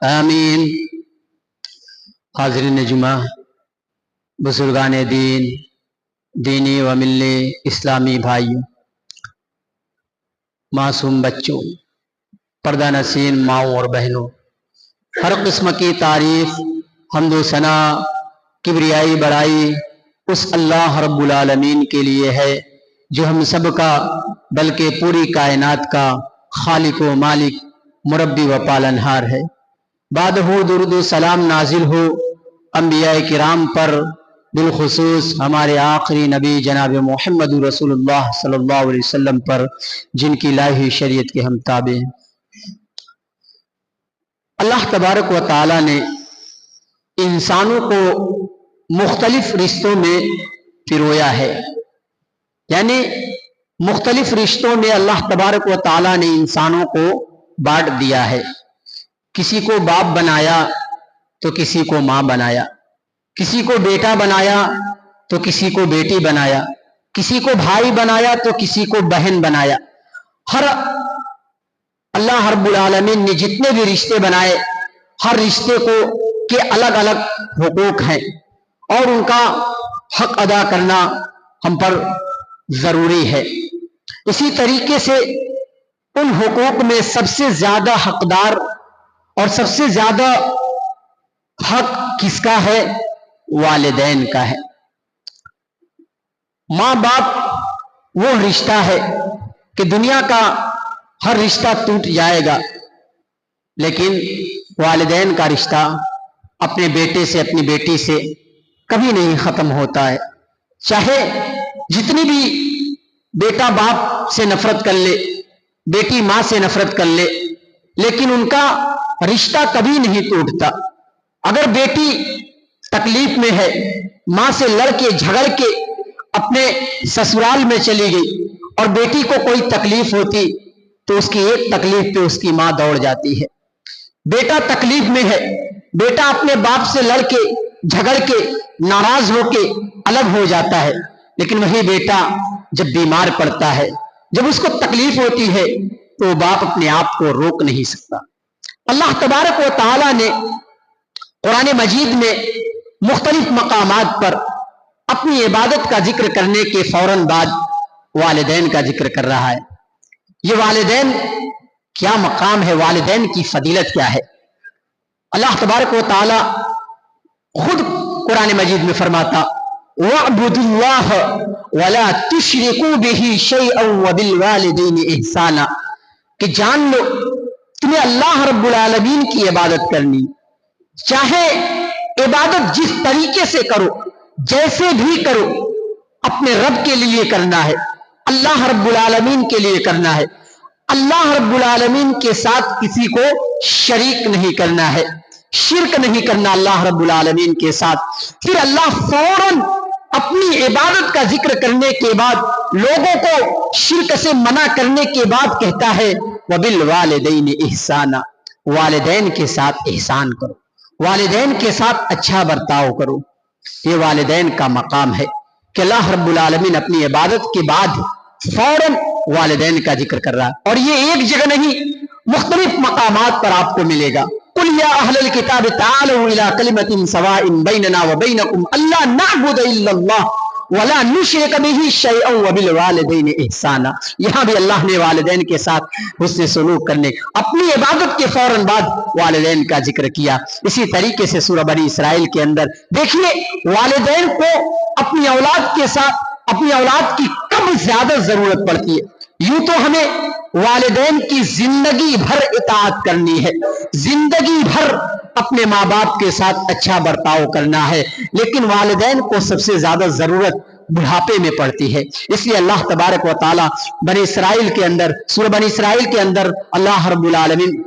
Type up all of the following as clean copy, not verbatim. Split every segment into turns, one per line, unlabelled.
آمین۔ حاضرین جمعہ، بزرگان دین، دینی و ملی اسلامی بھائیوں، معصوم بچوں، پردہ نشین ماؤں اور بہنوں، ہر قسم کی تعریف، حمد و ثنا، کبریائی بڑائی اس اللہ رب العالمین کے لیے ہے جو ہم سب کا بلکہ پوری کائنات کا خالق و مالک، مربی و پالنہار ہے۔ بعد ہو درود و سلام نازل ہو انبیاء کرام پر، بالخصوص ہمارے آخری نبی جناب محمد رسول اللہ صلی اللہ علیہ وسلم پر، جن کی الہی شریعت کے ہم تابع ہیں۔ اللہ تبارک و تعالی نے انسانوں کو مختلف رشتوں میں پرویا ہے، یعنی مختلف رشتوں میں اللہ تبارک و تعالی نے انسانوں کو بانٹ دیا ہے۔ کسی کو باپ بنایا تو کسی کو ماں بنایا، کسی کو بیٹا بنایا تو کسی کو بیٹی بنایا، کسی کو بھائی بنایا تو کسی کو بہن بنایا۔ ہر اللہ رب العالمین نے جتنے بھی رشتے بنائے، ہر رشتے کو کے الگ الگ حقوق ہیں اور ان کا حق ادا کرنا ہم پر ضروری ہے۔ اسی طریقے سے ان حقوق میں سب سے زیادہ حقدار اور سب سے زیادہ حق کس کا ہے؟ والدین کا ہے۔ ماں باپ وہ رشتہ ہے کہ دنیا کا ہر رشتہ ٹوٹ جائے گا، لیکن والدین کا رشتہ اپنے بیٹے سے، اپنی بیٹی سے کبھی نہیں ختم ہوتا ہے۔ چاہے جتنی بھی بیٹا باپ سے نفرت کر لے، بیٹی ماں سے نفرت کر لے، لیکن ان کا رشتہ کبھی نہیں ٹوٹتا۔ اگر بیٹی تکلیف میں ہے، ماں سے لڑ کے جھگڑ کے اپنے سسرال میں چلی گئی اور بیٹی کو کوئی تکلیف ہوتی تو اس کی ایک تکلیف پہ اس کی ماں دوڑ جاتی ہے۔ بیٹا تکلیف میں ہے، بیٹا اپنے باپ سے لڑ کے جھگڑ کے ناراض ہو کے الگ ہو جاتا ہے، لیکن وہی بیٹا جب بیمار پڑتا ہے، جب اس کو تکلیف ہوتی ہے تو باپ اپنے آپ کو روک نہیں سکتا۔ اللہ تبارک و تعالی نے قرآن مجید میں مختلف مقامات پر اپنی عبادت کا ذکر کرنے کے فوراً بعد والدین کا ذکر کر رہا ہے۔ یہ والدین کیا مقام ہے، والدین کی فضیلت کیا ہے؟ اللہ تبارک و تعالی خود قرآن مجید میں فرماتا وَاعْبُدُوا اللَّهَ وَلَا تُشْرِكُوا بِهِ شَيْئًا وَبِالْوَالِدَيْنِ إِحْسَانًا، کہ جان لو تمہیں اللہ رب العالمین کی عبادت کرنی، چاہے عبادت جس طریقے سے کرو، جیسے بھی کرو، اپنے رب کے لیے کرنا ہے، اللہ رب العالمین کے لیے کرنا ہے۔ اللہ رب العالمین کے ساتھ کسی کو شریک نہیں کرنا ہے، شرک نہیں کرنا اللہ رب العالمین کے ساتھ۔ پھر اللہ فوراً اپنی عبادت کا ذکر کرنے کے بعد، لوگوں کو شرک سے منع کرنے کے بعد کہتا ہے وَبِالْوَالِدَيْنِ إِحْسَانًا، والدین کے ساتھ احسان کرو، والدین کے ساتھ اچھا برتاؤ کرو۔ یہ والدین کا مقام ہے کہ اللہ رب العالمین اپنی عبادت کے بعد فوراً والدین کا ذکر کر رہا ہے، اور یہ ایک جگہ نہیں، مختلف مقامات پر آپ کو ملے گا۔ قُلْ يَا أَهْلَ الْكِتَابِ تَعَالَوْا إِلَىٰ كَلِمَةٍ سَوَاءٍ بَيْنَنَا وَبَيْنَكُمْ أَلَّا نَعْبُدَ إِلَّا اللَّهَ وَلَا نُشْرِكَ بِهِ شَيْئًا وَبِالْوَالِدَيْنِ إِحْسَانًا۔ یہاں بھی اللہ نے والدین کے ساتھ حسن سلوک کرنے، اپنی عبادت کے فوراً بعد والدین کا ذکر کیا۔ اسی طریقے سے سورہ بنی اسرائیل کے اندر دیکھیے والدین کو اپنی اولاد کے ساتھ، اپنی اولاد کی کب زیادہ ضرورت پڑتی ہے؟ یوں تو ہمیں والدین کی زندگی بھر اطاعت کرنی ہے، زندگی بھر اپنے ماں باپ کے ساتھ اچھا برتاؤ کرنا ہے، لیکن والدین کو سب سے زیادہ ضرورت بڑھاپے میں پڑتی ہے۔ اس لیے اللہ تبارک و تعالی بنی اسرائیل کے اندر، سورہ بنی اسرائیل کے اندر اللہ رب العالمین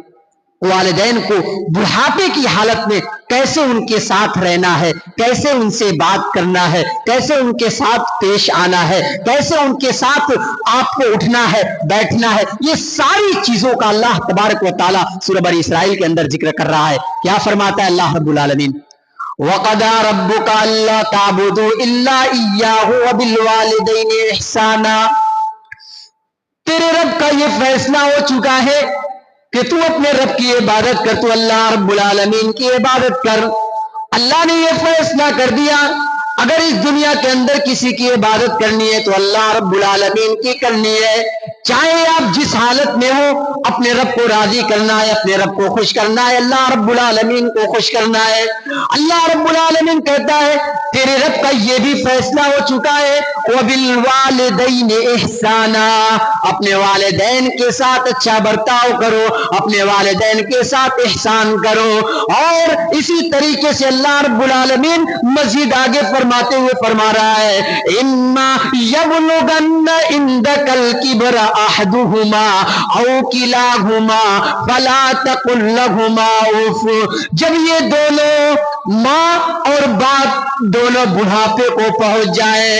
والدین کو بڑھاپے کی حالت میں کیسے ان کے ساتھ رہنا ہے، کیسے ان سے بات کرنا ہے، کیسے ان کے ساتھ پیش آنا ہے، کیسے ان کے ساتھ آپ کو اٹھنا ہے، بیٹھنا ہے، یہ ساری چیزوں کا اللہ تبارک و تعالی سورہ بنی اسرائیل کے اندر ذکر کر رہا ہے۔ کیا فرماتا ہے اللہ رب العالمین؟ وَقَضَىٰ رَبُّكَ أَلَّا تَعْبُدُوا إِلَّا إِيَّاهُ وَبِالْوَالِدَيْنِ إِحْسَانًا، تیرے رب کا یہ فیصلہ ہو چکا ہے کہ تو اپنے رب کی عبادت کر, تو اللہ رب العالمین کی عبادت کر. اللہ نے یہ فیصلہ کر دیا اگر اس دنیا کے اندر کسی کی عبادت کرنی ہے تو اللہ رب العالمین کی کرنی ہے. چاہے آپ جس حالت میں ہو, اپنے رب کو راضی کرنا ہے, اپنے رب کو خوش کرنا ہے, اللہ رب العالمین کو خوش کرنا ہے. اللہ رب العالمین کہتا ہے تیرے رب کا یہ بھی فیصلہ ہو چکا ہے, وَبِالْوَالِدَيْنِ إِحْسَانًا, اپنے والدین کے ساتھ اچھا برتاؤ کرو, اپنے والدین کے ساتھ احسان کرو. اور اسی طریقے سے اللہ رب العالمین مزید آگے فرماتے ہوئے فرما رہا ہے اِمَّا يَبْلُغَنَّ عِندَكَ الْكِبْرَ أَحَدُهُمَا أَوْ كِلَاهُمَا فَلَا تَقُل لَّهُمَا أُفٍّ, جب یہ دونوں ماں اور باپ دونوں بڑھاپے کو پہنچ جائے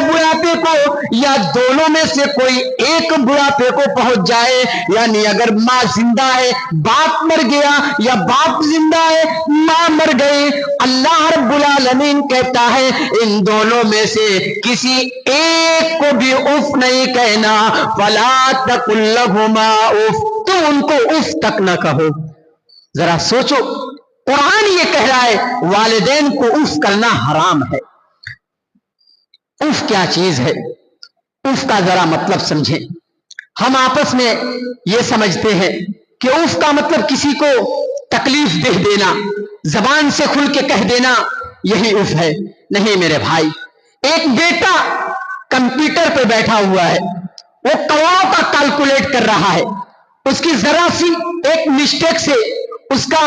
بڑھاپے کو, یا دونوں میں سے کوئی ایک بڑھاپے کو پہنچ جائے, یعنی اگر ماں زندہ ہے باپ مر گیا, یا باپ زندہ ہے ماں مر گئی, اللہ رب العالمین کہتا ہے ان دونوں میں سے کسی ایک کو بھی اف نہیں کہنا. فلا تقل لهما اف, تو ان کو اف تک نہ کہو. ذرا سوچو, قرآن یہ کہہ رہا ہے والدین کو اف کرنا حرام ہے. اف کیا چیز ہے, اف کا ذرا مطلب سمجھیں. ہم آپس میں یہ سمجھتے ہیں کہ اف کا مطلب کسی کو تکلیف دے دینا, زبان سے کھل کے کہہ دینا, یہی اف ہے. نہیں میرے بھائی, ایک بیٹا کمپیوٹر پہ بیٹھا ہوا ہے, وہ کروڑوں کا کیلکولیٹ کر رہا ہے, اس کی ذرا سی ایک مسٹیک سے اس کا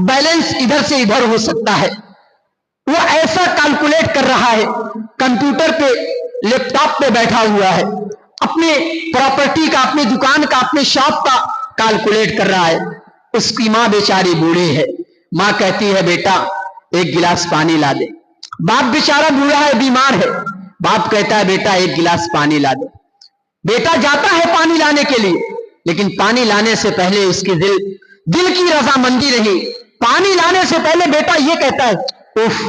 بیلنس ادھر سے ادھر ہو سکتا ہے. وہ ایسا کیلکولیٹ کر رہا ہے, کمپیوٹر پہ لیپ ٹاپ پہ بیٹھا ہوا ہے, اپنے پراپرٹی کا, اپنی دکان کا, اپنے شاپ کا کیلکولیٹ کر رہا ہے. اس کی ماں بیچاری بوڑھی ہے, ماں کہتی ہے بیٹا ایک گلاس پانی لا دے. باپ بیچارہ بوڑھا ہے, بیمار ہے, باپ کہتا ہے بیٹا ایک گلاس پانی لا دے. بیٹا جاتا ہے پانی لانے کے لیے, لیکن پانی لانے سے پہلے اس کی دل کی رضامندی نہیں. پانی لانے سے پہلے بیٹا یہ کہتا ہے اف,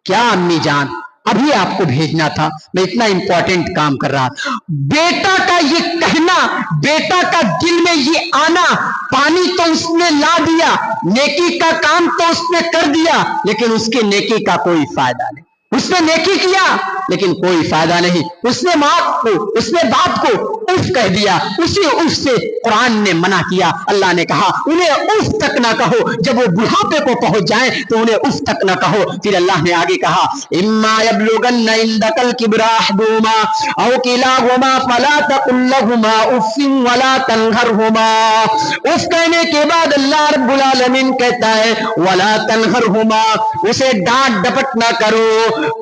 کیا امی جان ابھی آپ کو بھیجنا تھا, میں اتنا امپورٹنٹ کام کر رہا تھا. بیٹا کا یہ کہنا, بیٹا کا دل میں یہ آنا, پانی تو اس نے لا دیا, نیکی کا کام تو اس نے کر دیا, لیکن اس کے نیکی کا کوئی فائدہ نہیں. اس نے نیکی کیا لیکن کوئی فائدہ نہیں. اس نے ماں کو, اس نے باپ کو اف کہہ دیا. اسی اف سے قرآن نے منع کیا. اللہ نے کہا انہیں اف تک نہ کہو, جب وہ بڑھاپے کو پہنچ جائیں تو انہیں اف تک نہ کہو. پھر اللہ نے آگے کہا اما یبلغن عندک الکبر احدهما او کلاهما فلا تقل لهما اف ولا تنهرهما. اف کہنے کے بعد اللہ رب العالمین کہتا ہے ولا تنهرهما, اسے ڈانٹ ڈپٹ نہ کرو.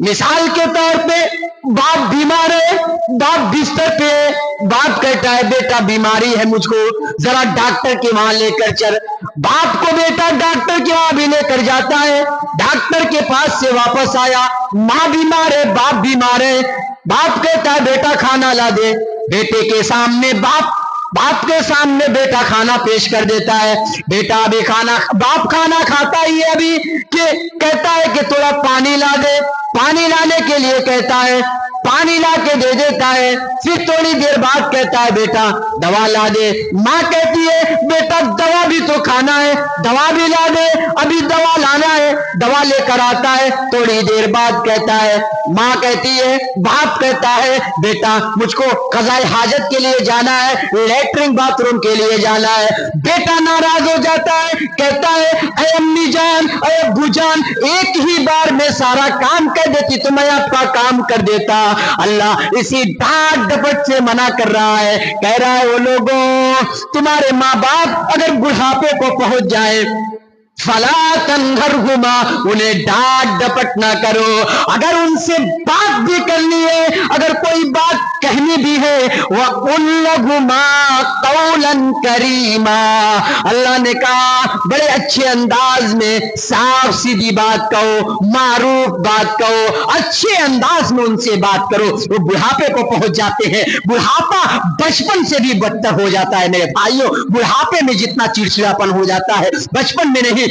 مثال کے طور پہ باپ بیمار ہے, باپ بستر پہ, باپ کہتا ہے بیٹا بیماری ہے مجھ کو, ذرا ڈاکٹر کے وہاں لے کر چل. باپ کو بیٹا ڈاکٹر کے وہاں بھی لے کر جاتا ہے, ڈاکٹر کے پاس سے واپس آیا, ماں بیمار ہے, باپ بیمار ہے, باپ کہتا ہے بیٹا کھانا لا دے. بیٹے کے سامنے باپ کے سامنے بیٹا کھانا پیش کر دیتا ہے. بیٹا ابھی باپ کھانا کھاتا ہی ہے ابھی کہ کہتا ہے کہ تھوڑا پانی لا دے. پانی لانے کے لیے کہتا ہے, پانی لا کے دے دیتا ہے. پھر تھوڑی دیر بعد کہتا ہے بیٹا دوا لا دے. ماں کہتی ہے بیٹا دوا بھی تو کھانا ہے, دوا بھی لا دے, ابھی دوا لانا ہے. دوا لے کر آتا ہے, تھوڑی دیر بعد کہتا ہے, ماں کہتی ہے, باپ کہتا ہے بیٹا مجھ کو قضائے حاجت کے لیے جانا ہے, لیٹرنگ باتھ روم کے لیے جانا ہے. بیٹا ناراض ہو جاتا ہے, کہتا ہے اے امی جان, اے ابو جان, ایک ہی بار میں سارا کام کر دیتی تو میں آپ کا کام کر دیتا. اللہ اسی ڈانٹ ڈپٹ سے منع کر رہا ہے, کہہ رہا ہے وہ لوگوں تمہارے ماں باپ اگر بڑھاپے کو پہنچ جائے فلا تنہرہما, انہیں ڈانٹ ڈپٹ نہ کرو. اگر ان سے بات بھی کرنی ہے, اگر کوئی بات کہنی بھی ہے, وَقُلْ لَهُمَا قَوْلًا كَرِيمًا, اللہ نے کہا بڑے اچھے انداز میں صاف سیدھی بات کہو, معروف بات کہو, اچھے انداز میں ان سے بات کرو. وہ بڑھاپے کو پہنچ جاتے ہیں, بڑھاپا بچپن سے بھی بدتر ہو جاتا ہے میرے بھائیوں. بڑھاپے میں جتنا چڑچڑاپن ہو جاتا ہے بچپن میں نہیں.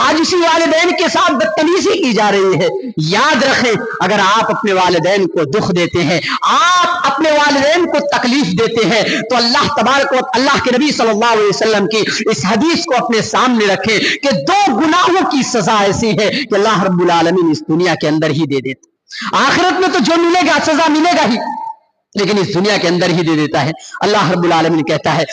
آج اسی والدین کے ساتھ بدتمیزی کی جا رہی ہے. یاد رکھیں اگر آپ اپنے والدین کو دکھ دیتے ہیں, آپ اپنے والدین کو تکلیف دیتے ہیں, تو اللہ تبارک و اللہ کے نبی صلی اللہ علیہ وسلم کی اس حدیث کو اپنے سامنے رکھیں کہ 2 گناہوں کی سزا ایسی ہے کہ اللہ رب العالمین اس دنیا کے اندر ہی دے دیتا. آخرت میں تو جو ملے گا سزا ملے گا ہی, لیکن اس دنیا کے اندر ہی دے دیتا ہے. اللہ رب العالمین کہتا ہے,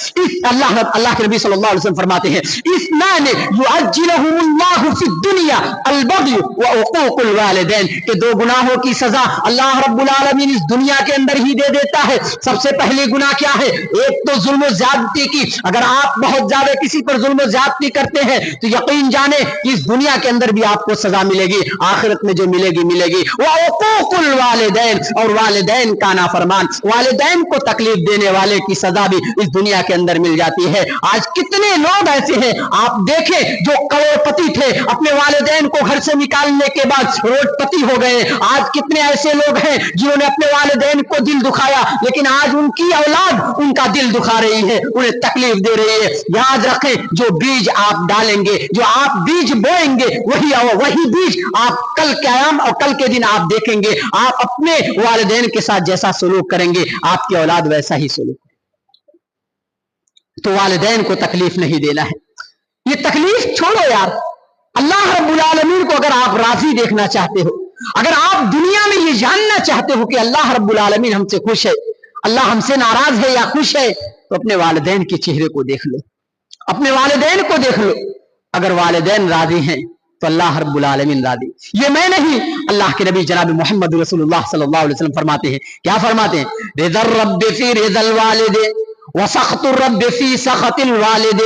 اللہ کے نبی صلی اللہ علیہ وسلم فرماتے ہیں, اثنان یعجلہم اللہ فی الدنیا البغی وعقوق الوالدین, کہ 2 گناہوں کی سزا اللہ رب العالمین اس دنیا کے اندر ہی دے دیتا ہے. سب سے پہلی گناہ کیا ہے؟ ایک تو ظلم و زیادتی کی. اگر آپ بہت زیادہ کسی پر ظلم و زیادتی کرتے ہیں تو یقین جانیں کہ اس دنیا کے اندر بھی آپ کو سزا ملے گی, آخرت میں جو ملے گی ملے گی. وعقوق الوالدین, اور والدین کا نافرمان, والدین کو تکلیف دینے والے کی سزا بھی اس دنیا کے اندر مل جاتی ہے. آج کتنے لوگ ایسے ہیں آپ دیکھیں جو کروڑ پتی تھے, اپنے والدین کو گھر سے نکالنے کے بعد کروڑ پتی ہو گئے. آج کتنے ایسے لوگ ہیں جنہوں نے اپنے والدین کو دل دکھایا, لیکن آج ان کی اولاد ان کا دل دکھا رہی ہے, انہیں تکلیف دے رہی ہے. یاد رکھیں جو بیج آپ ڈالیں گے, جو آپ بیج بوئیں گے, وہی بیج آپ کل قیام اور کل کے دن آپ دیکھیں گے. آپ اپنے والدین کے ساتھ جیسا سلوک کریں گے آپ کی اولاد ویسا ہی سلوک. تو والدین کو تکلیف نہیں دینا ہے. یہ تکلیف چھوڑو یار, اللہ رب العالمین کو اگر آپ راضی دیکھنا چاہتے ہو, اگر آپ دنیا میں یہ جاننا چاہتے ہو کہ اللہ رب العالمین ہم سے خوش ہے, اللہ ہم سے ناراض ہے یا خوش ہے, تو اپنے والدین کے چہرے کو دیکھ لو, اپنے والدین کو دیکھ لو. اگر والدین راضی ہیں تو اللہ رب العالمین راضی. یہ میں نہیں, اللہ کے نبی جناب محمد رسول اللہ صلی اللہ علیہ وسلم فرماتے ہیں. کیا فرماتے ہیں؟ رضا الرب فی رضا الوالد وسخط الرب فی سخط الوالد.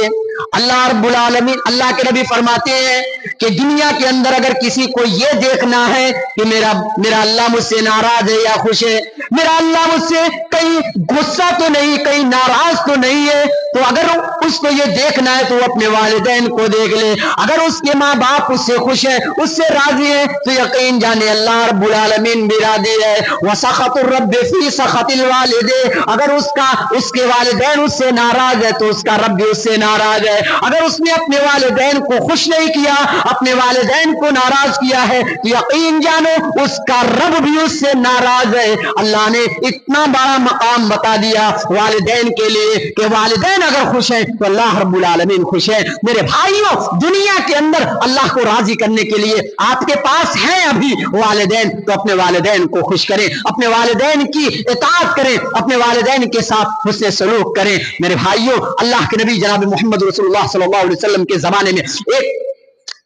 اللہ رب العالمین, اللہ کے نبی فرماتے ہیں کہ دنیا کے اندر اگر کسی کو یہ دیکھنا ہے کہ میرا اللہ مجھ سے ناراض ہے یا خوش ہے, میرا اللہ مجھ سے کہیں غصہ تو نہیں, کہیں ناراض تو نہیں ہے, تو اگر اس کو یہ دیکھنا ہے تو وہ اپنے والدین کو دیکھ لے. اگر اس کے ماں باپ اس سے خوش ہیں, اس سے راضی ہیں, تو یقین جانے اللہ رب العالمین بھی راضی ہے. وسخط الرب فی سخط الوالد, اگر اس کے والدین اس سے ناراض ہے تو اس کا رب بھی اس سے ناراض ہے. اگر اس نے اپنے والدین کو خوش نہیں کیا, اپنے والدین کو ناراض کیا ہے, تو یقین جانو اس کا رب بھی اس سے ناراض ہے. اللہ نے اتنا بڑا مقام بتا دیا والدین کے لیے کہ والدین اگر خوش ہیں تو اللہ رب العالمین خوش ہے. میرے بھائیوں, دنیا کے اندر اللہ کو راضی کرنے کے لیے آپ کے پاس ہیں ابھی والدین, تو اپنے والدین کو خوش کریں, اپنے والدین کی اطاعت کریں, اپنے والدین کے ساتھ حسن سلوک کریں. میرے بھائیوں, اللہ کے نبی جناب محمد رسول اللہ صلی اللہ علیہ وسلم کے زمانے میں ایک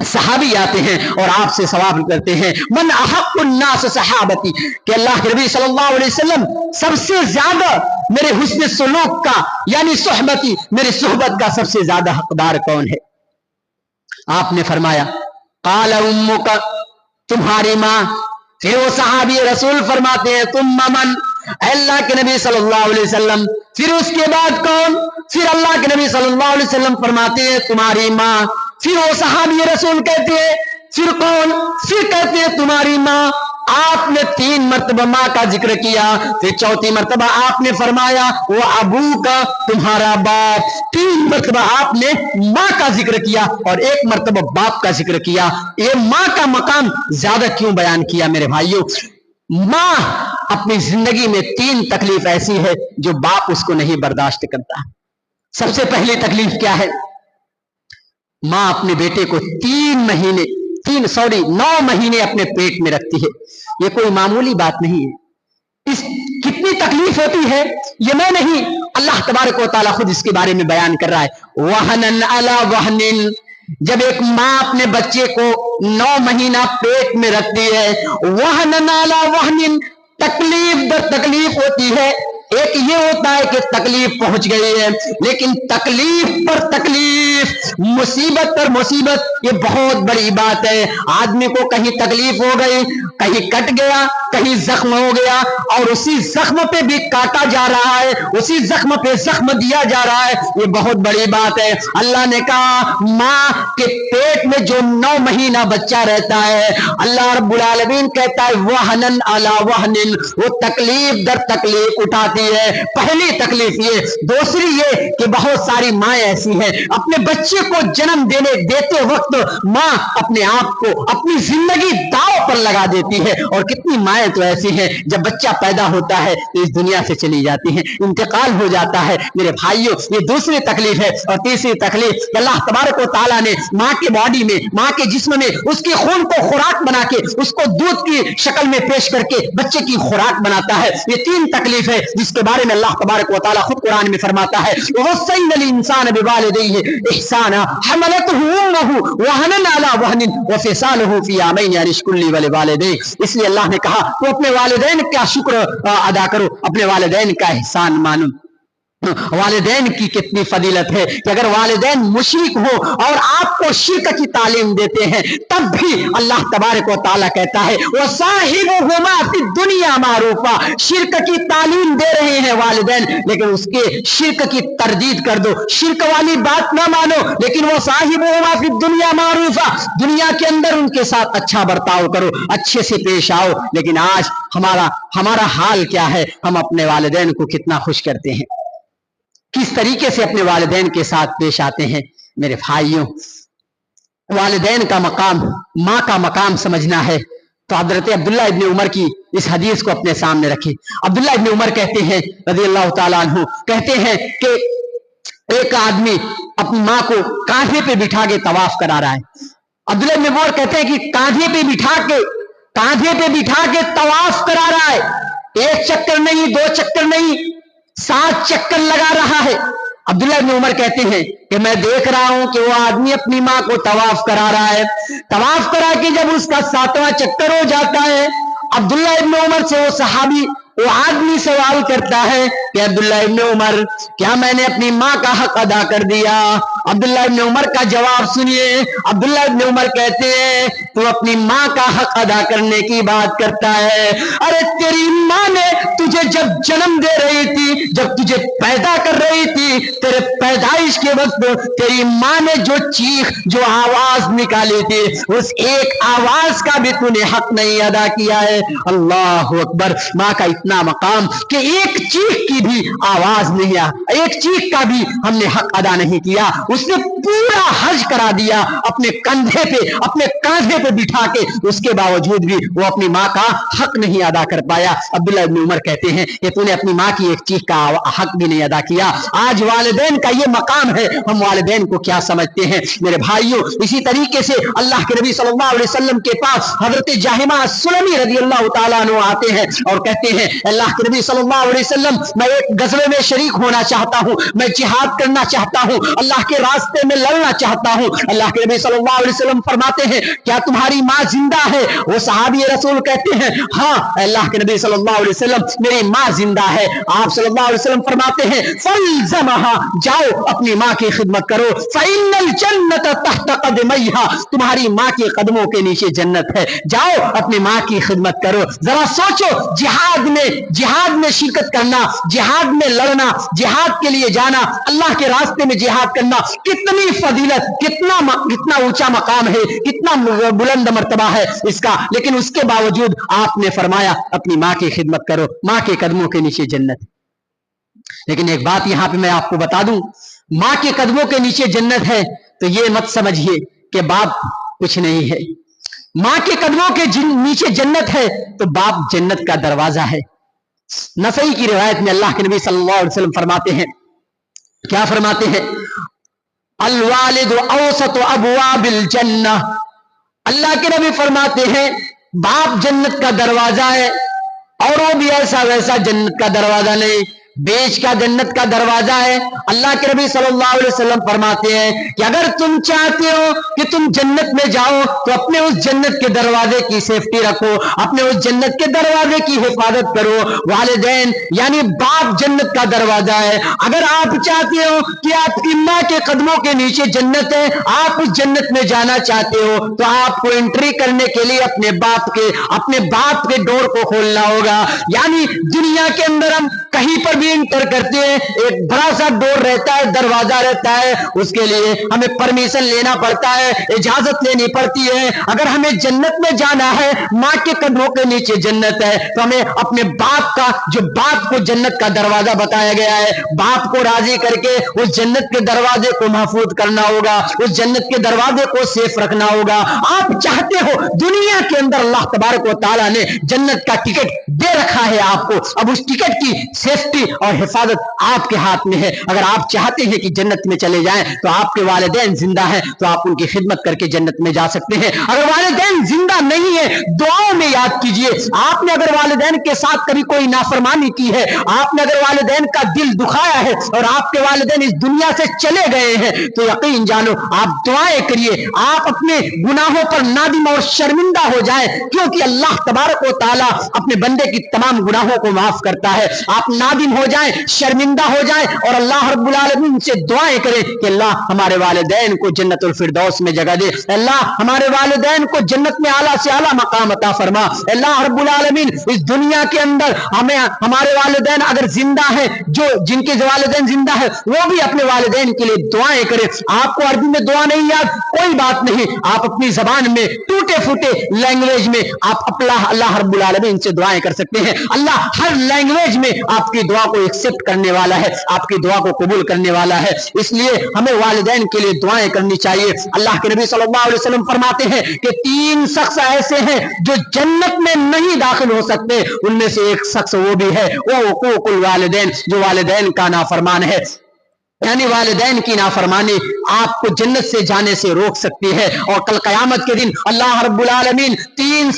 صحابی آتے ہیں اور آپ سے سوال کرتے ہیں, من احق الناس صحابتی, کہ اللہ کے نبی صلی اللہ علیہ وسلم سب سے زیادہ میرے حسن سلوک کا یعنی صحبتی, میری صحبت کا سب سے زیادہ حقدار کون ہے؟ آپ نے فرمایا قال امک, تمہاری ماں. پھر وہ صحابی رسول فرماتے ہیں ثم من, اللہ کے نبی صلی اللہ علیہ وسلم پھر اس کے بعد کون؟ پھر اللہ کے نبی صلی اللہ علیہ وسلم فرماتے ہیں تمہاری ماں. پھر وہ صحابی رسول کہتے ہیں پھر کون؟ پھر کہتے ہیں تمہاری ماں. آپ نے 3 مرتبہ ماں کا ذکر کیا, پھر 4تھی مرتبہ آپ نے فرمایا وہ ابو کا, تمہارا باپ. 3 مرتبہ آپ نے ماں کا ذکر کیا اور 1 مرتبہ باپ کا ذکر کیا. یہ ماں کا مقام زیادہ کیوں بیان کیا میرے بھائیوں؟ ماں اپنی زندگی میں 3 تکلیف ایسی ہے جو باپ اس کو نہیں برداشت کرتا. سب سے پہلی تکلیف کیا ہے؟ ماں اپنے بیٹے کو 9 مہینے اپنے پیٹ میں رکھتی ہے. یہ کوئی معمولی بات نہیں ہے. کتنی تکلیف ہوتی ہے یہ میں نہیں, اللہ تبارک و تعالیٰ خود اس کے بارے میں بیان کر رہا ہے. وہنن علی وہنن, جب ایک ماں اپنے بچے کو 9 مہینہ پیٹ میں رکھتی ہے, وہنن علی وہنن, تکلیف در تکلیف ہوتی ہے. ایک یہ ہوتا ہے کہ تکلیف پہنچ گئی ہے, لیکن تکلیف پر تکلیف, مصیبت پر مصیبت, یہ بہت بڑی بات ہے. آدمی کو کہیں تکلیف ہو گئی, کہیں کٹ گیا, کہیں زخم ہو گیا, اور اسی زخم پہ بھی کاٹا جا رہا ہے, اسی زخم پہ زخم دیا جا رہا ہے, یہ بہت بڑی بات ہے. اللہ نے کہا ماں کے پیٹ میں جو 9 مہینہ بچہ رہتا ہے, اللہ رب العالمین کہتا ہے وہنن علی وہنن, وہ تکلیف در تکلیف اٹھاتا جاتی ہے। پہلی تکلیف یہ، دوسری یہ کہ بہت ساری مائیں ایسی ہیں اپنے بچے کو جنم دیتے وقت ماں اپنے آپ کو اپنی زندگی داؤ پر لگا دیتی ہے، اور کتنی مائیں تو ایسی ہیں جب بچہ پیدا ہوتا ہے تو اس دنیا سے چلی جاتی ہیں، انتقال ہو جاتا ہے۔ میرے بھائیوں، یہ دوسری تکلیف ہے۔ اور تیسری تکلیف کہ اللہ تبارک و تعالیٰ نے ماں کے باڈی میں، ماں کے جسم میں اس کے خون کو خوراک بنا کے اس کو دودھ کی شکل میں پیش کر کے بچے کی خوراک بناتا ہے۔ یہ تین تکلیف ہے جس کے بارے میں اللہ تبارک و تعالیٰ خود قرآن میں فرماتا ہے، وَوَصَّيْنَا الْإِنسَانَ بِوَالِدَيْهِ إِحْسَانًا حَمَلَتْهُ أُمُّهُ وَهْنًا عَلَى وَهْنٍ وَفِصَالُهُ فِي عَامَيْنِ أَنِ اشْكُرْ لِي وَلِوَالِدَيْكَ۔ اس لیے اللہ نے کہا تو اپنے والدین کا شکر ادا کرو، اپنے والدین کا احسان مانو۔ والدین کی کتنی فضیلت ہے کہ اگر والدین مشرک ہو اور آپ کو شرک کی تعلیم دیتے ہیں تب بھی اللہ تبارک و تعالیٰ کہتا ہے وَصَاحِبُهُمَا فِي الدُّنْيَا مَعْرُوفًا۔ شرک کی تعلیم دے رہے ہیں والدین، لیکن اس کے شرک کی تردید کر دو، شرک والی بات نہ مانو، لیکن وَصَاحِبُهُمَا فِي الدُّنْيَا مَعْرُوفًا، دنیا کے اندر ان کے ساتھ اچھا برتاؤ کرو، اچھے سے پیش آؤ۔ لیکن آج ہمارا حال کیا ہے؟ ہم اپنے والدین کو کتنا خوش کرتے ہیں، کس طریقے سے اپنے والدین کے ساتھ پیش آتے ہیں۔ میرے بھائیوں، والدین کا مقام، ماں کا مقام سمجھنا ہے تو حضرت عبداللہ ابن عمر کی اس حدیث کو اپنے سامنے رکھیں۔ عبداللہ ابن عمر کہتے ہیں رضی اللہ تعالیٰ عنہ، کہتے ہیں کہ ایک آدمی اپنی ماں کو کاندھے پہ بٹھا کے طواف کرا رہا ہے۔ عبداللہ ابن عمر کہتے ہیں کہ کاندھے پہ بٹھا کے طواف کرا رہا ہے، ایک چکر نہیں، دو چکر نہیں، 7 چکر لگا رہا ہے۔ عبداللہ ابن عمر کہتے ہیں کہ میں دیکھ رہا ہوں کہ وہ آدمی اپنی ماں کو طواف کرا رہا ہے، طواف کرا کے جب اس کا 7واں چکر ہو جاتا ہے، عبداللہ ابن عمر سے وہ صحابی، وہ آدمی سوال کرتا ہے کہ عبداللہ ابن عمر، کیا میں نے اپنی ماں کا حق ادا کر دیا؟ عبداللہ ابن عمر کا جواب سنیے۔ عبداللہ ابن عمر کہتے ہیں تو اپنی ماں کا حق ادا کرنے کی بات کرتا ہے، ارے تیری ماں نے تجھے جب جنم دے رہی تھی، جب تجھے پیدا کر رہی تھی، تیرے پیدائش کے وقت تیری ماں نے جو چیخ، جو آواز نکالی تھی، اس ایک آواز کا بھی تو نے حق نہیں ادا کیا ہے۔ اللہ اکبر! ماں کا اتنا مقام کہ ایک چیخ کی بھی آواز نہیں آ، ایک چیخ کا بھی ہم نے حق ادا نہیں کیا۔ اس نے پورا حج کرا دیا اپنے کاندھے پہ بٹھا کے، اس کے باوجود بھی وہ اپنی ماں کا حق نہیں ادا کر پایا۔ عبداللہ ابن عمر کہتے ہیں کہ تو نے اپنی ماں کی ایک چیخ کا حق بھی نہیں ادا کیا۔ آج والدین کا یہ مقام ہے، ہم والدین کو کیا سمجھتے ہیں؟ میرے بھائیوں، اسی طریقے سے اللہ کے نبی صلی اللہ علیہ وسلم کے پاس حضرت جاہمہ السلمی رضی اللہ تعالیٰ عنہ آتے ہیں اور کہتے ہیں اللہ کے نبی صلی اللہ علیہ وسلم، میں ایک غزوے میں شریک ہونا چاہتا ہوں، میں جہاد کرنا چاہتا ہوں، اللہ کے راستے میں لڑنا چاہتا ہوں۔ اللہ کے نبی صلی اللہ علیہ وسلم فرماتے ہیں کیا تمہاری ماں زندہ ہے؟ وہ صحابی رسول کہتے ہیں ہاں اللہ کے نبی صلی اللہ علیہ وسلم، میری ماں زندہ ہے۔ آپ صلی اللہ علیہ وسلم فرماتے ہیں فَالْزَمَهَا، جاؤ اپنی ماں کی خدمت کرو، فَإِنَّ الْجَنَّةَ تَحْتَ قَدَمَيْهَا، تمہاری ماں کے قدموں کے نیچے جنت ہے، جاؤ اپنی ماں کی خدمت کرو۔ ذرا سوچو، جہاد میں شرکت کرنا، جہاد میں لڑنا، جہاد کے لیے جانا، اللہ کے راستے میں جہاد کرنا، کتنی فضیلت، کتنا اونچا مقام ہے، کتنا بلند مرتبہ ہے اس کا، لیکن اس کے باوجود آپ نے فرمایا اپنی ماں کی خدمت کرو، ماں کے قدموں کے نیچے جنت۔ لیکن ایک بات یہاں پہ میں آپ کو بتا دوں، ماں کے قدموں کے نیچے جنت ہے تو یہ مت سمجھیے کہ باپ کچھ نہیں ہے۔ ماں کے قدموں کے نیچے جنت ہے تو باپ جنت کا دروازہ ہے۔ نسائی کی روایت میں اللہ کے نبی صلی اللہ علیہ وسلم فرماتے ہیں، کیا فرماتے ہیں؟ الوالد اوسط ابواب الجنہ، اللہ کے نبی فرماتے ہیں باپ جنت کا دروازہ ہے، اور وہ بھی ایسا ویسا جنت کا دروازہ نہیں، بیچ کا جنت کا دروازہ ہے۔ اللہ کے نبی صلی اللہ علیہ وسلم فرماتے ہیں کہ اگر تم چاہتے ہو کہ تم جنت میں جاؤ تو اپنے اس جنت کے دروازے کی سیفٹی رکھو، اپنے اس جنت کے دروازے کی حفاظت کرو۔ والدین یعنی باپ جنت کا دروازہ ہے۔ اگر آپ چاہتے ہو کہ آپ کی ماں کے قدموں کے نیچے جنت ہے، آپ اس جنت میں جانا چاہتے ہو تو آپ کو انٹری کرنے کے لیے اپنے باپ کے ڈور کو کھولنا ہوگا۔ یعنی دنیا کے اندر ہم کہیں پر بھی انٹر کرتے ہیں ایک بڑا سا ڈور رہتا ہے, دروازہ رہتا ہے, اس کے لیے ہمیں پرمیشن لینا پڑتا ہے, اجازت لینی پڑتی ہے. اگر ہمیں جنت میں جانا ہے, ماں کے قدموں کے نیچے جنت ہے, تو ہمیں اپنے باپ کا, جو باپ کو جنت کا دروازہ بتایا گیا ہے, باپ کو راضی کر کے اس جنت کے دروازے کو محفوظ کرنا ہوگا, اس جنت کے دروازے کو سیف رکھنا ہوگا. آپ چاہتے ہو دنیا کے اندر اللہ تبارک و تعالیٰ نے جنت کا ٹکٹ دے رکھا ہے آپ کو, اب اس ٹکٹ کی سیفٹی اور حفاظت آپ کے ہاتھ میں ہے. اگر آپ چاہتے ہیں کہ جنت میں چلے جائیں تو آپ کے والدین زندہ ہیں تو آپ ان کی خدمت کر کے جنت میں جا سکتے ہیں. اگر والدین زندہ نہیں ہے, دعاؤں میں یاد کیجئے, آپ نے اگر والدین کے ساتھ کبھی کوئی نافرمانی کی ہے, آپ نے اگر والدین کا دل دکھایا ہے اور آپ کے والدین اس دنیا سے چلے گئے ہیں, تو یقین جانو آپ دعائیں کریے, آپ اپنے گناہوں پر نادم اور شرمندہ ہو جائیں, کیونکہ اللہ تبارک و تعالیٰ اپنے بندے کی تمام گناہوں کو معاف کرتا ہے. آپ نادم ہو جائیں, شرمندہ ہو جائیں اور اللہ رب العالمین سے دعائیں کریں کہ اللہ ہمارے والدین کو جنت الفردوس میں جگہ دے, اللہ ہمارے والدین کو جنت میں اعلیٰ سے اعلیٰ مقام عطا فرما. اللہ رب العالمین اس دنیا کے اندر ہمیں, ہمارے والدین اگر زندہ ہیں, جو جن کے والدین زندہ ہیں وہ بھی اپنے والدین کے لیے دعائیں کریں. آپ کو عربی میں دعا نہیں یاد, کوئی بات نہیں, آپ اپنی زبان میں ٹوٹے پھوٹے لینگویج میں آپ اللہ رب العالمین سے دعائیں کر سکتے ہیں. اللہ ہر لینگویج میں آپ کی دعا کو ایکسپٹ کرنے والا ہے, آپ کی دعا کو قبول کرنے والا ہے. اس لیے ہمیں والدین کے لیے دعائیں کرنی چاہیے. اللہ کے نبی صلی اللہ علیہ وسلم فرماتے ہیں کہ 3 شخص ایسے ہیں جو جنت میں نہیں داخل ہو سکتے, ان میں سے ایک شخص وہ بھی ہے, وہ حقوق الوالدین, جو والدین کا نافرمان ہے. یعنی والدین کی نافرمانی آپ کو جنت سے جانے سے روک سکتی ہے. اور کل قیامت کے دن اللہ رب العالمین 3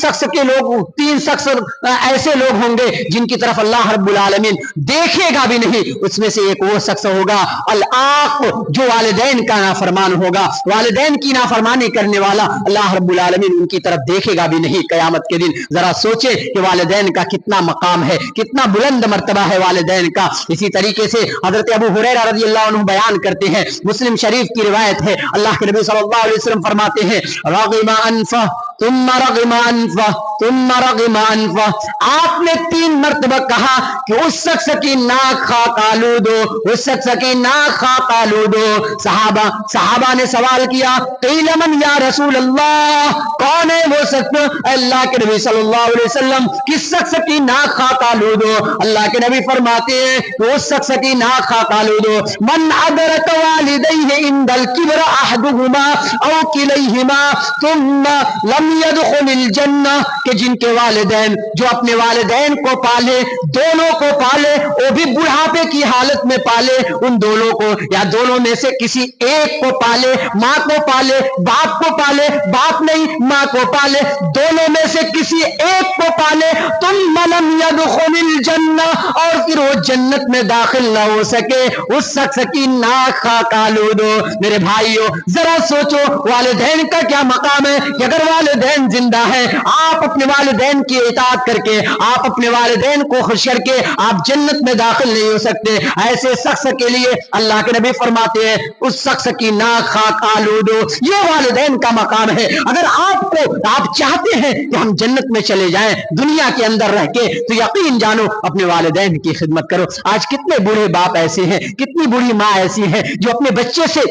شخص ایسے لوگ ہوں گے جن کی طرف اللہ رب العالمین دیکھے گا بھی نہیں. اس میں سے ایک وہ شخص ہوگا العاق, جو والدین کا نافرمان ہوگا, والدین کی نافرمانی کرنے والا. اللہ رب العالمین ان کی طرف دیکھے گا بھی نہیں قیامت کے دن. ذرا سوچے کہ والدین کا کتنا مقام ہے, کتنا بلند مرتبہ ہے والدین کا. اسی طریقے سے حضرت ابو ہریرہ رضی اللہ عنہ بیان کرتے ہیں, مسلم شریف کی روایت ہے, اللہ کے نبی صلی اللہ علیہ وسلم فرماتے ہیں رغم انفہ ثم رغم انفہ ثم رغم انفہ. آپ نے 3 مرتبہ کہا کہ اس شخص کی ناک خاک آلود ہو, اس شخص کی ناک خاک آلود ہو. صحابہ نے سوال کیا قیل من یا رسول اللہ, کون ہے وہ شخص اللہ کے نبی صلی اللہ علیہ وسلم, کس شخص کی ناک خاک آلود ہو؟ اللہ کے نبی فرماتے ہیں کہ اس شخص کی ناک خاک آلود ہو من عبرت والدیہ عند الکبر احدہما او کلیہما ثم لم يدخل الجنہ, کہ جن کے والدین جو اپنے والدین کو پالے, دونوں کو پالے, وہ بھی بڑھاپے کی حالت میں پالے, ان دونوں کو یا دونوں میں سے کسی ایک کو پالے, ماں کو پالے, باپ کو پالے, باپ نہیں ماں کو پالے, دونوں میں سے کسی ایک کو پالے, ثم لم يدخل الجنہ, اور پھر وہ جنت میں داخل نہ ہو سکے, اس شخص کی ناک خاک آلود ہو. میرے بھائیو ذرا سوچو والدین کا کیا مقام ہے کہ اگر والدین زندہ ہیں, آپ اپنے والدین کی اطاعت کر کے, آپ اپنے والدین کو خوش کر کے آپ جنت میں داخل نہیں ہو سکتے. ایسے شخص کے لیے اللہ کے نبی فرماتے ہیں اس شخص کی ناک خاک آلود ہو. یہ والدین کا مقام ہے. اگر آپ چاہتے ہیں کہ ہم جنت میں چلے جائیں دنیا کے اندر رہ کے, تو یقین جانو اپنے والدین کی خدمت کرو. آج کتنے بوڑھے باپ ایسے ہیں, کتنی بوڑھی ماں ایسی ہے جو اپنے بچے سے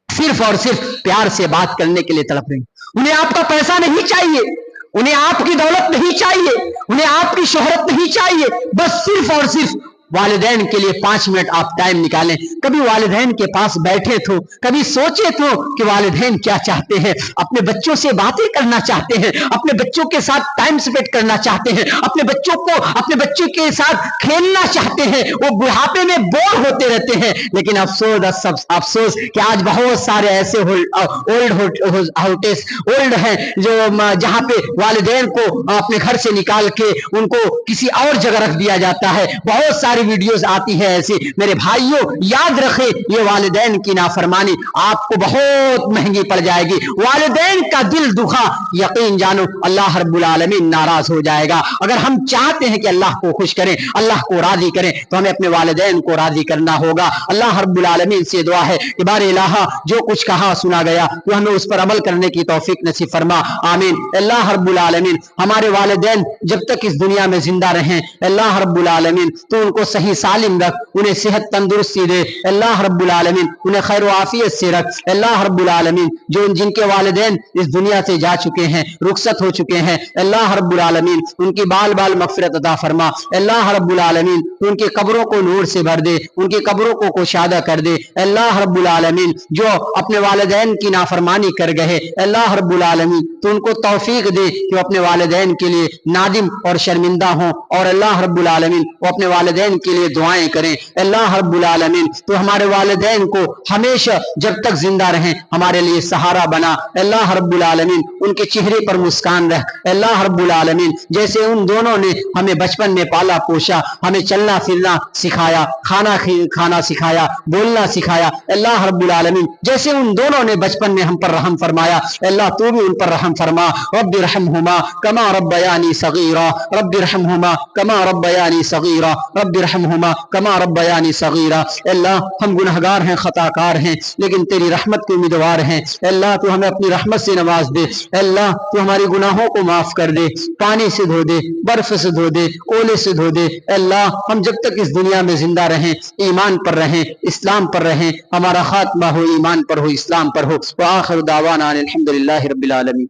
صرف اور صرف پیار سے بات کرنے کے لیے تڑپ رہی. انہیں آپ کا پیسہ نہیں چاہیے, انہیں آپ کی دولت نہیں چاہیے, انہیں آپ کی شہرت نہیں چاہیے, بس صرف اور صرف والدین کے لیے 5 منٹ آپ ٹائم نکالیں. کبھی والدین کے پاس بیٹھے تو, کبھی سوچے تو کہ والدین کیا چاہتے ہیں. اپنے بچوں سے باتیں کرنا چاہتے ہیں, اپنے بچوں کے ساتھ ٹائم سپینڈ کرنا چاہتے ہیں, اپنے بچوں کے ساتھ کھیلنا چاہتے ہیں. وہ بڑھاپے میں بور ہوتے رہتے ہیں. لیکن افسوس کہ آج بہت سارے ایسے اولڈ ہیں جو جہاں پہ والدین کو اپنے گھر سے نکال کے ان کو کسی اور جگہ رکھ دیا جاتا ہے. بہت ساری ویڈیوز آتی ہے ایسی. میرے بھائیوں یاد رکھیں یہ والدین کی نافرمانی آپ کو بہت مہنگی پڑ جائے گی. والدین کا دل دکھا یقین جانو اللہ رب العالمین ناراض ہو جائے گا. اگر ہم چاہتے ہیں کہ اللہ کو خوش کریں, اللہ کو راضی کریں, تو ہمیں اپنے والدین کو راضی کرنا ہوگا. اللہ رب العالمین سے دعا ہے کہ بار الہ جو کچھ کہا سنا گیا تو ہمیں اس پر عمل کرنے کی توفیق نصیب فرما, آمین. اللہ رب العالمین ہمارے والدین جب تک اس دنیا میں زندہ رہیں, اللہ رب العالمین تو ان کو صحیح سالم رکھ, انہیں صحت تندرستی دے اللہ رب العالمین, انہیں خیر و عافیت سے رکھ اللہ رب العالمین. جو جن کے والدین اس دنیا سے جا چکے ہیں, رخصت ہو چکے ہیں, اللہ رب العالمین ان کی بال بال مغفرت عطا فرما اللہ رب العالمین. ان کی قبروں کو نور سے بھر دے, ان کی قبروں کو کوشادہ کر دے اللہ رب العالمین. جو اپنے والدین کی نافرمانی کر گئے اللہ رب العالمین تو ان کو توفیق دے کہ وہ اپنے والدین کے لیے نادم اور شرمندہ ہوں, اور اللہ رب العالمین وہ اپنے والدین کے لیے دعائیں کریں اللہ رب العالمین. تو ہمارے والدین کو ہمیشہ جب تک زندہ رہیں ہمارے لیے سہارا بنا اللہ رب العالمین. ان کے چہرے پر مسکان رکھ اللہ رب العالمین. جیسے ان دونوں نے ہمیں بچپن میں پالا پوشا, ہمیں چلنا پھرنا سکھایا, کھانا سکھایا, بولنا سکھایا اللہ رب العالمین, جیسے ان دونوں نے بچپن میں ہم پر رحم فرمایا اللہ تو بھی ان پر رحم فرما. رب ارحمہما کما ربیانی صغیرا, رب ارحمہما کما ربیانی صغیرا, رب ارحمہما کما ربیانی صغیرا. اللہ ہم گنہگار ہیں, خطا کار ہیں, لیکن تیری رحمت کے امیدوار ہیں اللہ. تو ہمیں اپنی رحمت سے نواز دے اللہ. تو ہماری گناہوں کو معاف کر دے, پانی سے دھو دے, برف سے دھو دے, اولے سے دھو دے اللہ. ہم جب تک اس دنیا میں زندہ رہیں ایمان پر رہیں, اسلام پر رہیں, ہمارا خاتمہ ہو ایمان پر ہو, اسلام پر ہو. وآخر دعوانا الحمدللہ رب العالمین.